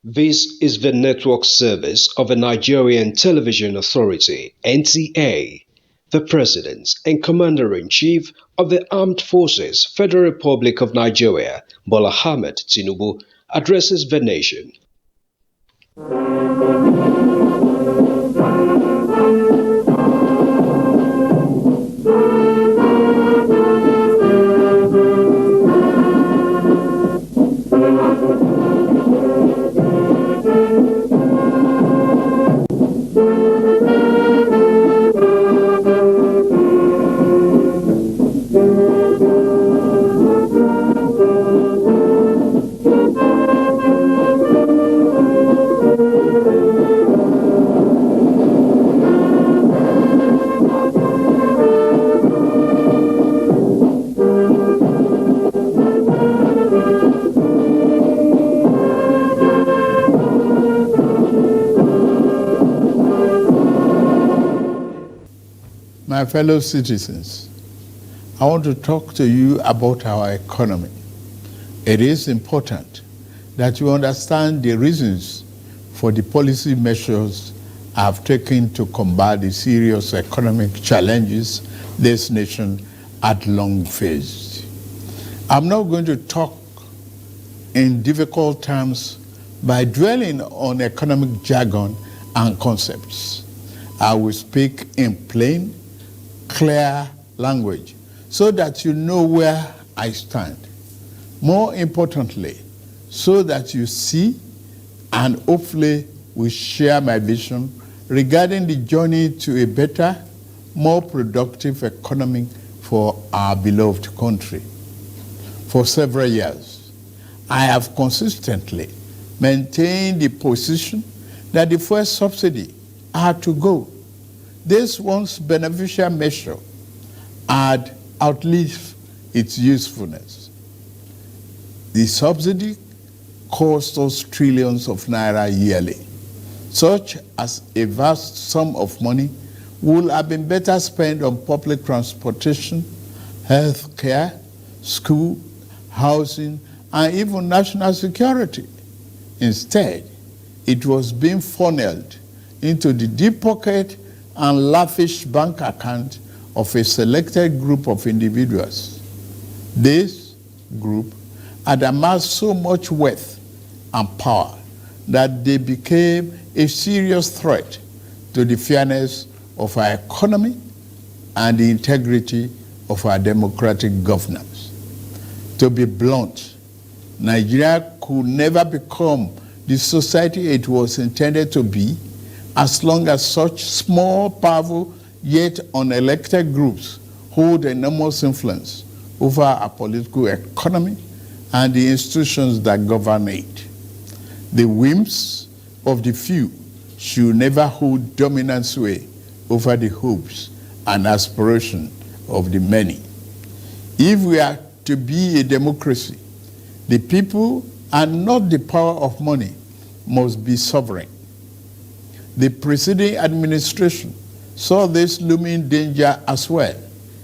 This is the network service of the Nigerian Television Authority (NTA). The President and Commander-in-Chief of the Armed Forces, Federal Republic of Nigeria, Bola Ahmed Tinubu, addresses the nation. My fellow citizens, I want to talk to you about our economy. It is important that you understand the reasons for the policy measures I have taken to combat the serious economic challenges this nation had long faced. I'm not going to talk in difficult terms by dwelling on economic jargon and concepts. I will speak in plain, clear language so that you know where I stand. More importantly, so that you see and hopefully will share my vision regarding the journey to a better, more productive economy for our beloved country. For several years, I have consistently maintained the position that the fuel subsidy had to go. This once beneficial measure had outlived its usefulness. The subsidy cost us trillions of naira yearly, such as a vast sum of money would have been better spent on public transportation, health care, school, housing, and even national security. Instead, it was being funneled into the deep pocket and lavish bank account of a selected group of individuals. This group had amassed so much wealth and power that they became a serious threat to the fairness of our economy and the integrity of our democratic governance. To be blunt, Nigeria could never become the society it was intended to be as long as such small, powerful, yet unelected groups hold enormous influence over our political economy and the institutions that govern it. The whims of the few should never hold dominant sway over the hopes and aspirations of the many. If we are to be a democracy, the people and not the power of money must be sovereign. The preceding administration saw this looming danger as well.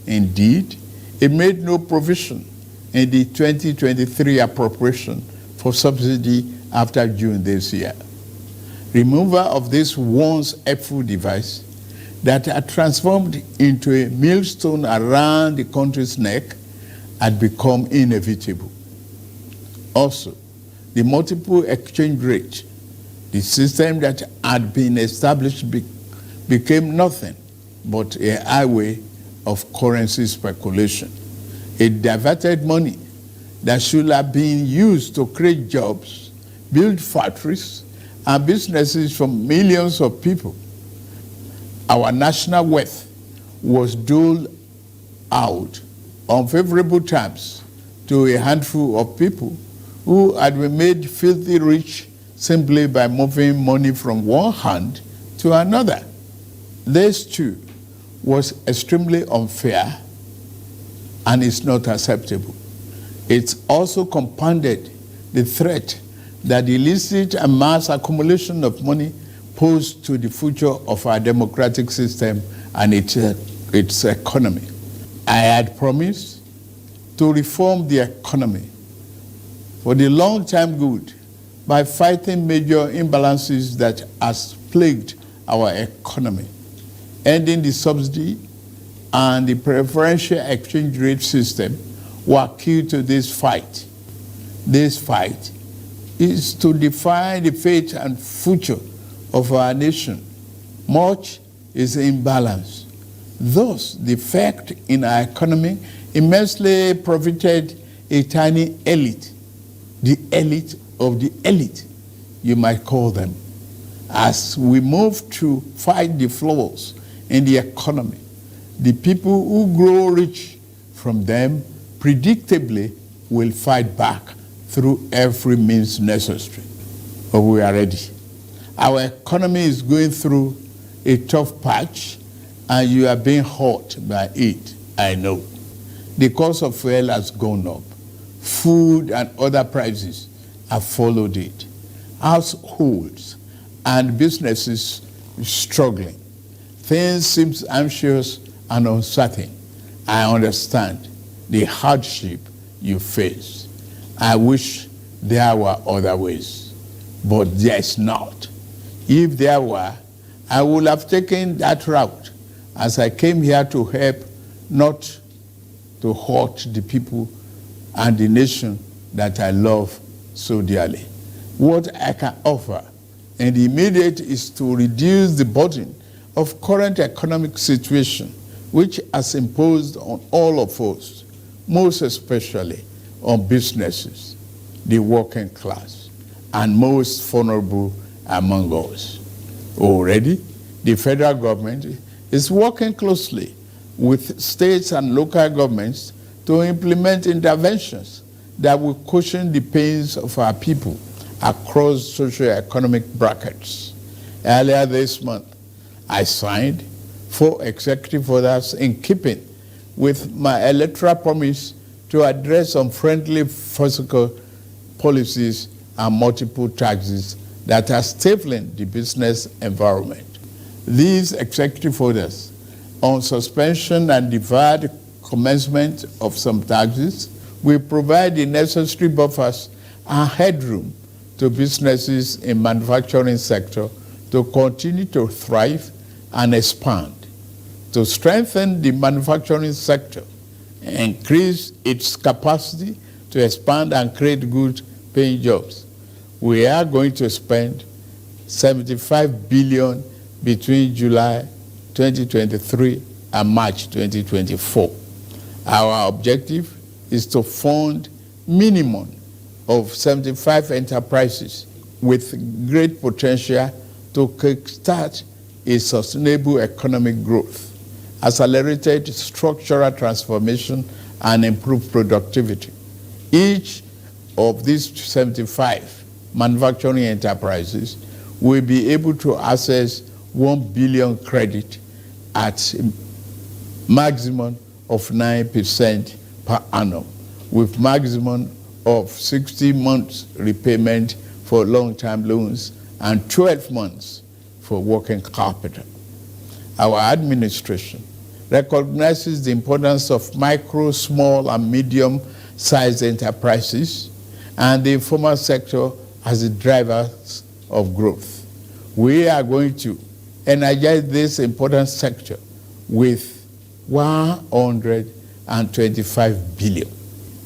Indeed, it made no provision in the 2023 appropriation for subsidy after June this year. Removal of this once helpful device that had transformed into a millstone around the country's neck had become inevitable. Also, the multiple exchange rate, the system that had been established became nothing but a highway of currency speculation. It diverted money that should have been used to create jobs, build factories, and businesses for millions of people. Our national wealth was doled out on favorable terms to a handful of people who had been made filthy rich simply by moving money from one hand to another. This too was extremely unfair and is not acceptable. It also compounded the threat that the illicit and mass accumulation of money posed to the future of our democratic system and its economy. I had promised to reform the economy for the long-term good by fighting major imbalances that has plagued our economy, ending the subsidy and the preferential exchange rate system were key to this fight. This fight is to define the fate and future of our nation. Much is imbalanced. Thus, the effect in our economy immensely profited a tiny elite, the elite of the elite, you might call them. As we move to fight the flaws in the economy, the people who grow rich from them predictably will fight back through every means necessary. But we are ready. Our economy is going through a tough patch, and you are being hurt by it, I know. The cost of fuel has gone up. Food and other prices have followed it. Households and businesses struggling. Things seem anxious and uncertain. I understand the hardship you face. I wish there were other ways, but there is not. If there were, I would have taken that route, as I came here to help, not to hurt the people and the nation that I love so dearly. What I can offer in the immediate is to reduce the burden of current economic situation, which has imposed on all of us, most especially on businesses, the working class, and most vulnerable among us. Already, the federal government is working closely with states and local governments to implement interventions that will cushion the pains of our people across socio-economic brackets. Earlier this month, I signed 4 executive orders in keeping with my electoral promise to address unfriendly fiscal policies and multiple taxes that are stifling the business environment. These executive orders on suspension and deferred commencement of some taxes will provide the necessary buffers and headroom to businesses in manufacturing sector to continue to thrive and expand. To strengthen the manufacturing sector, increase its capacity to expand and create good paying jobs, we are going to spend 75 billion between July 2023 and March 2024. Our objective is to fund minimum of 75 enterprises with great potential to kickstart a sustainable economic growth, accelerated structural transformation, and improved productivity. Each of these 75 manufacturing enterprises will be able to access 1 billion credit at maximum of 9% per annum, with maximum of 60 months repayment for long-term loans and 12 months for working capital. Our administration recognizes the importance of micro, small, and medium-sized enterprises and the informal sector as the drivers of growth. We are going to energize this important sector with 125 billion.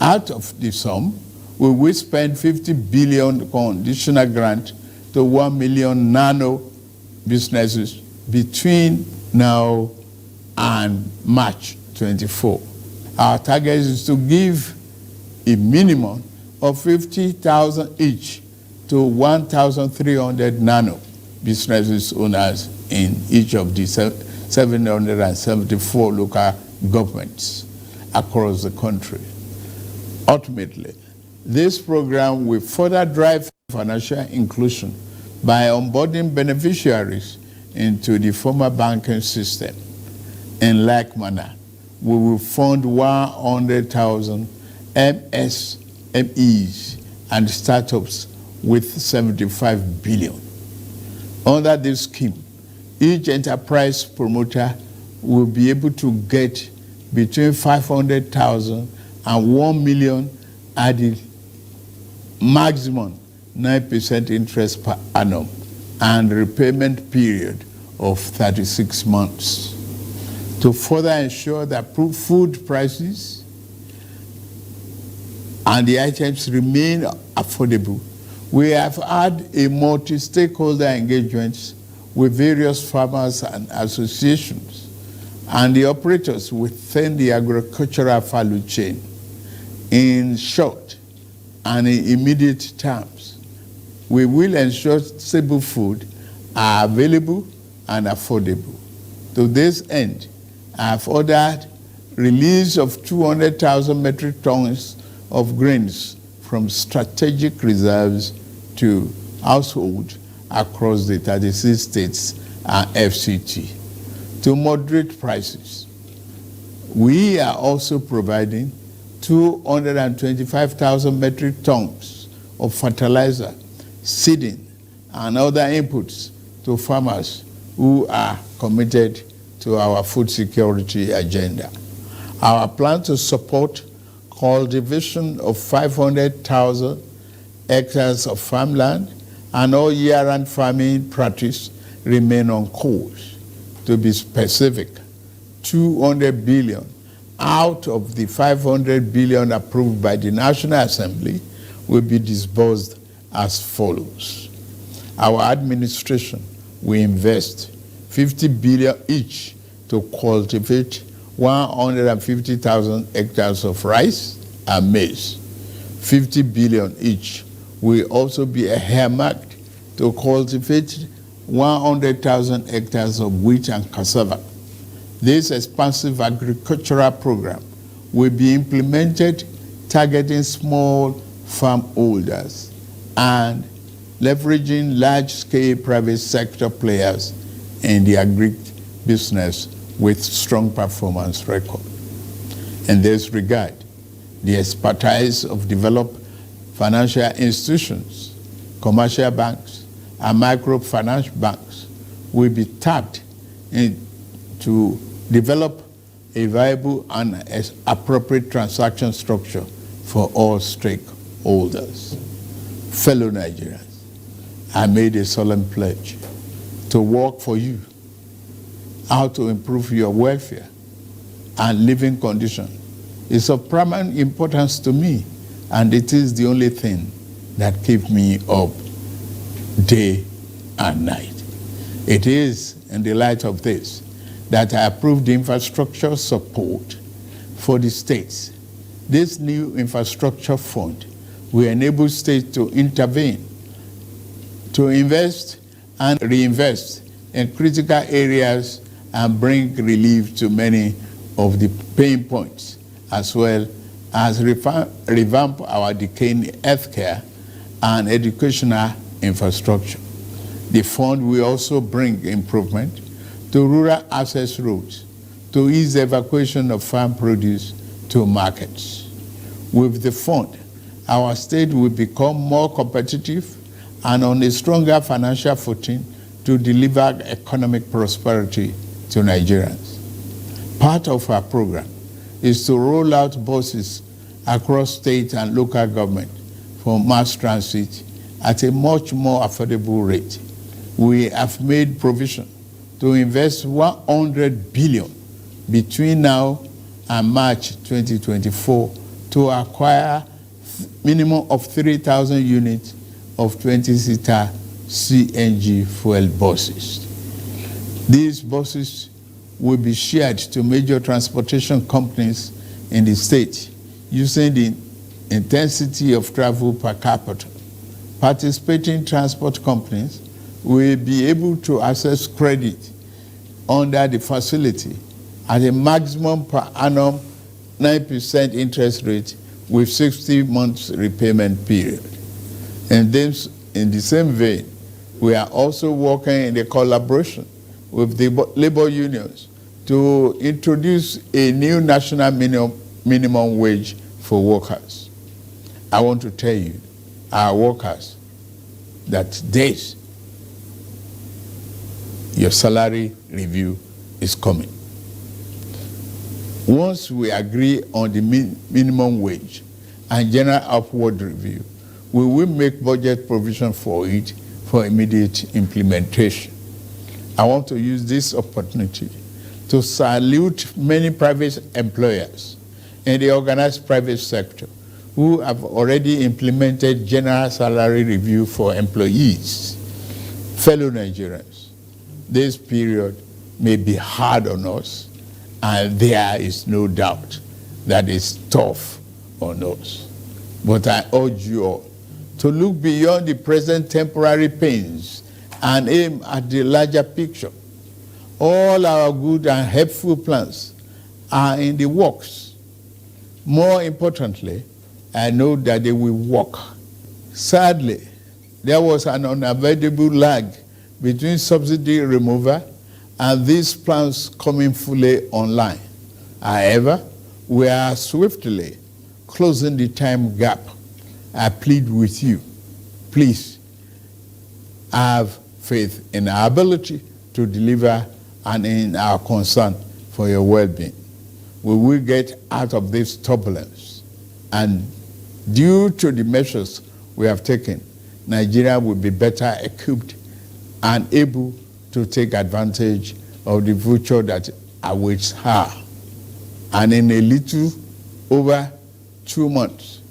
Out of the sum, we will spend 50 billion conditional grant to 1 million nano businesses between now and March 24. Our target is to give a minimum of 50,000 each to 1,300 nano businesses owners in each of the 774 local governments across the country. Ultimately, this program will further drive financial inclusion by onboarding beneficiaries into the formal banking system. In like manner, we will fund 100,000 MSMEs and startups with 75 billion. Under this scheme, each enterprise promoter will be able to get between 500,000 and 1 million at the maximum 9% interest per annum, and repayment period of 36 months. To further ensure that food prices and the items remain affordable, we have had a multi-stakeholder engagement with various farmers and associations and the operators within the agricultural value chain. In short and in immediate terms, we will ensure stable food are available and affordable. To this end, I have ordered release of 200,000 metric tons of grains from strategic reserves to households across the 36 states and FCT to moderate prices. We are also providing 225,000 metric tons of fertilizer, seeding, and other inputs to farmers who are committed to our food security agenda. Our plan to support cultivation of 500,000 hectares of farmland and all year-round farming practice remain on course. To be specific, 200 billion out of the 500 billion approved by the National Assembly will be disbursed as follows. Our administration will invest 50 billion each to cultivate 150,000 hectares of rice and maize. 50 billion each will also be earmarked to cultivate 100,000 hectares of wheat and cassava. This expansive agricultural program will be implemented targeting small farm holders and leveraging large-scale private sector players in the agri-business with strong performance record. In this regard, the expertise of developed financial institutions, commercial banks, and microfinance banks will be tapped to develop a viable and appropriate transaction structure for all stakeholders. Fellow Nigerians, I made a solemn pledge to work for you, how to improve your welfare and living condition is of paramount importance to me, and it is the only thing that keeps me up day and night. It is in the light of this that I approved the infrastructure support for the states. This new infrastructure fund will enable states to intervene, to invest and reinvest in critical areas and bring relief to many of the pain points, as well as revamp our decaying healthcare and educational infrastructure. The fund will also bring improvement to rural access roads to ease the evacuation of farm produce to markets. With the fund, our state will become more competitive and on a stronger financial footing to deliver economic prosperity to Nigerians. Part of our program is to roll out buses across state and local government for mass transit at a much more affordable rate. We have made provision to invest 100 billion between now and March 2024 to acquire minimum of 3,000 units of 20-seater CNG fuel buses. These buses will be shared to major transportation companies in the state using the intensity of travel per capita. Participating transport companies will be able to access credit under the facility at a maximum per annum 9% interest rate with 60 months repayment period. And then, in the same vein, we are also working in the collaboration with the labor unions to introduce a new national minimum wage for workers. I want to tell you, our workers, that this, your salary review is coming. Once we agree on the minimum wage and general upward review, we will make budget provision for it for immediate implementation. I want to use this opportunity to salute many private employers in the organized private sector who have already implemented general salary review for employees. Fellow Nigerians, this period may be hard on us, and there is no doubt that it's tough on us. But I urge you all to look beyond the present temporary pains and aim at the larger picture. All our good and helpful plans are in the works. More importantly, I know that they will work. Sadly, there was an unavoidable lag between subsidy removal and these plans coming fully online. However, we are swiftly closing the time gap. I plead with you, please have faith in our ability to deliver and in our concern for your well-being. We will get out of this turbulence, and due to the measures we have taken, Nigeria will be better equipped and able to take advantage of the future that awaits her. And in a little over 2 months,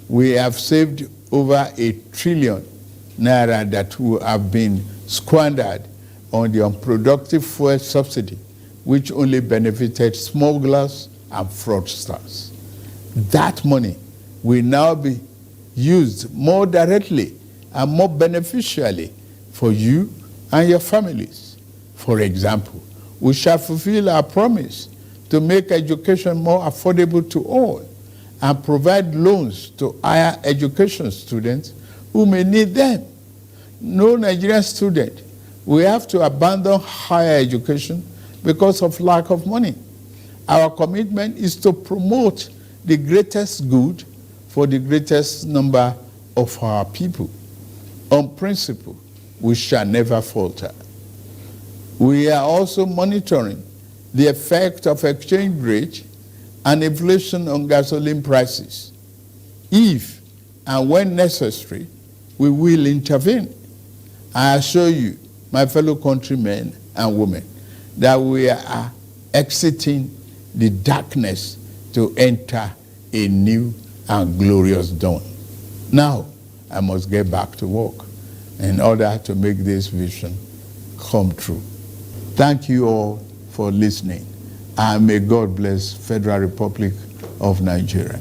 we have saved over 1 trillion naira that would have been squandered on the unproductive fuel subsidy, which only benefited smugglers and fraudsters. That money will now be used more directly and more beneficially for you and your families. For example, we shall fulfill our promise to make education more affordable to all and provide loans to higher education students who may need them. No Nigerian student will have to abandon higher education because of lack of money. Our commitment is to promote the greatest good for the greatest number of our people. On principle, we shall never falter. We are also monitoring the effect of exchange rate and inflation on gasoline prices. If and when necessary, we will intervene. I assure you, my fellow countrymen and women, that we are exiting the darkness to enter a new and glorious dawn. Now, I must get back to work in order to make this vision come true. Thank you all for listening, and may God bless Federal Republic of Nigeria.